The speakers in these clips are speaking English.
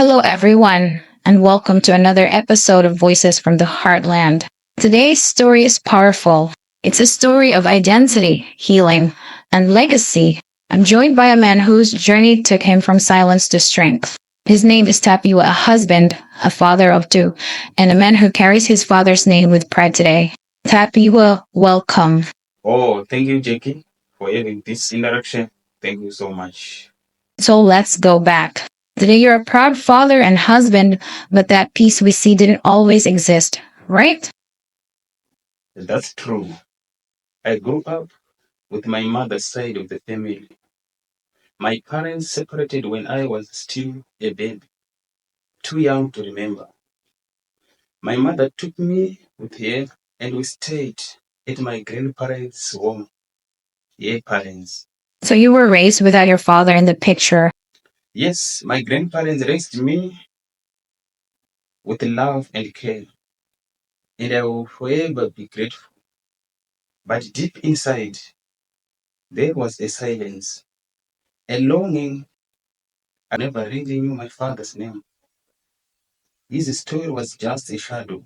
Hello, everyone, and welcome to another episode of Voices from the Heartland. Today's story is powerful. It's a story of identity, healing, and legacy. I'm joined by a man whose journey took him from silence to strength. His name is Tapiwa, a husband, a father of two, and a man who carries his father's name with pride today. Tapiwa, welcome. Oh, thank you, Jackie, for having this introduction. Thank you so much. So let's go back. Today you're a proud father and husband, but that piece we see didn't always exist, right? That's true. I grew up with my mother's side of the family. My parents separated when I was still a baby, too young to remember. My mother took me with her and we stayed at my grandparents' home. Yeah, parents. So you were raised without your father in the picture. Yes, my grandparents raised me with love and care, and I will forever be grateful. But deep inside, there was a silence, a longing. I never really knew my father's name. His story was just a shadow.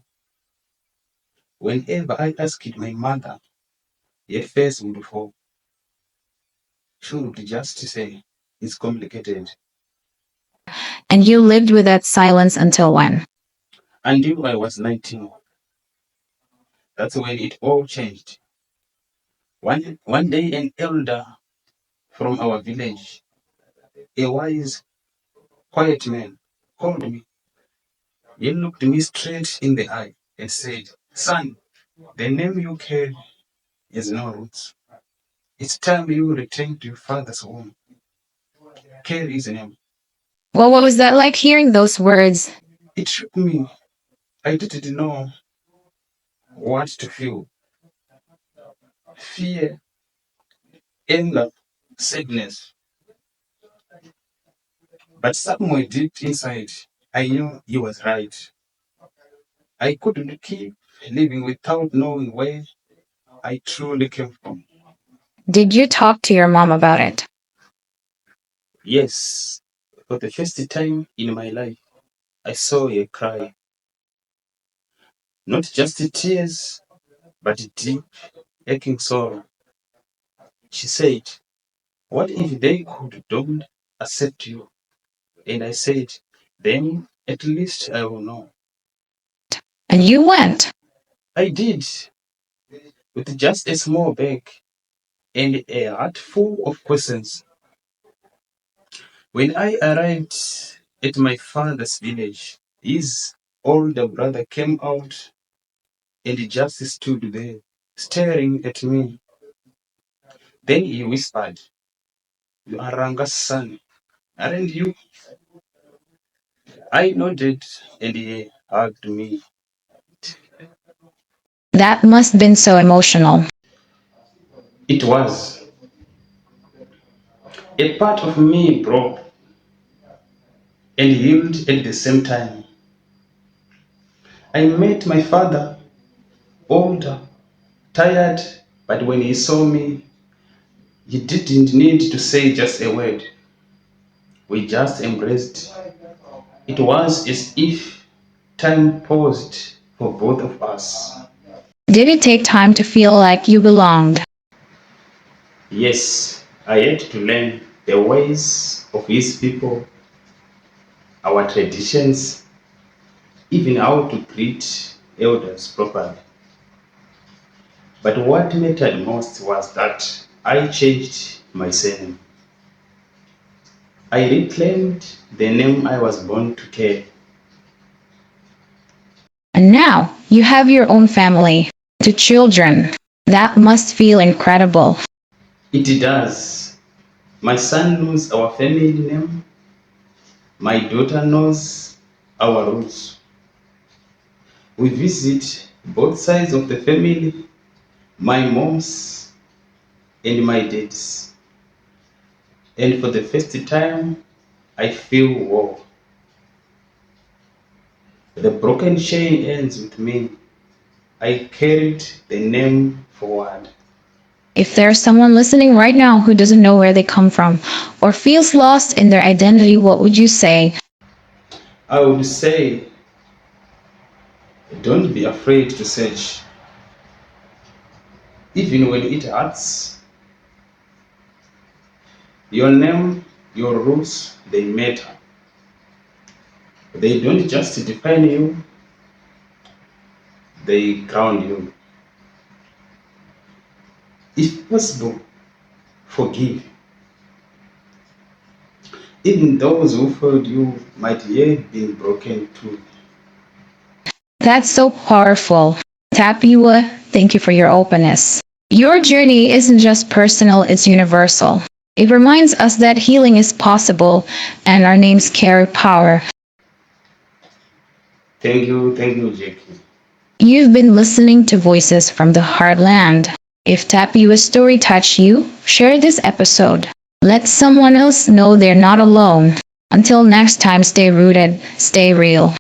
Whenever I asked my mother, her face would fall. She would just say, "It's complicated." And you lived with that silence until when? Until I was 19, that's when it all changed. One day, an elder from our village, a wise, quiet man, called me. He looked me straight in the eye and said, "Son, the name you carry is no roots. It's time you return to your father's home. Care his name." Well, what was that like hearing those words? It shook me. I didn't know what to feel: fear, anger, sadness. But somewhere deep inside, I knew he was right. I couldn't keep living without knowing where I truly came from. Did you talk to your mom about it? Yes, for the first time in my life, I saw her cry. Not just tears, but deep, aching sorrow. She said, "What if they don't accept you?" And I said, "Then at least I will know." And you went. I did, with just a small bag and a heart full of questions. When I arrived at my father's village, his older brother came out and just stood there, staring at me. Then he whispered, "You are Ranga's son, aren't you?" I nodded and he hugged me. That must have been so emotional. It was. A part of me broke and healed at the same time. I met my father, older, tired, but when he saw me, he didn't need to say just a word. We just embraced. It was as if time paused for both of us. Did it take time to feel like you belonged? Yes, I had to learn the ways of his people, our traditions, even how to greet elders properly. But what mattered most was that I changed my surname. I reclaimed the name I was born to carry. And now you have your own family, two children. That must feel incredible. It does. My son knows our family name. My daughter knows our roots. We visit both sides of the family, my mom's and my dad's. And for the first time, I feel wow. The broken chain ends with me. I carried the name forward. If there's someone listening right now who doesn't know where they come from or feels lost in their identity, what would you say? I would say don't be afraid to search. Even when it hurts, your name, your roots, they matter. They don't just define you, they ground you. If possible, forgive. Even those who failed you might have been broken too. That's so powerful. Tapiwa, thank you for your openness. Your journey isn't just personal, it's universal. It reminds us that healing is possible and our names carry power. Thank you, Jackie. You've been listening to Voices from the Heartland. If Tapiwa's story touched you, share this episode. Let someone else know they're not alone. Until next time, stay rooted, stay real.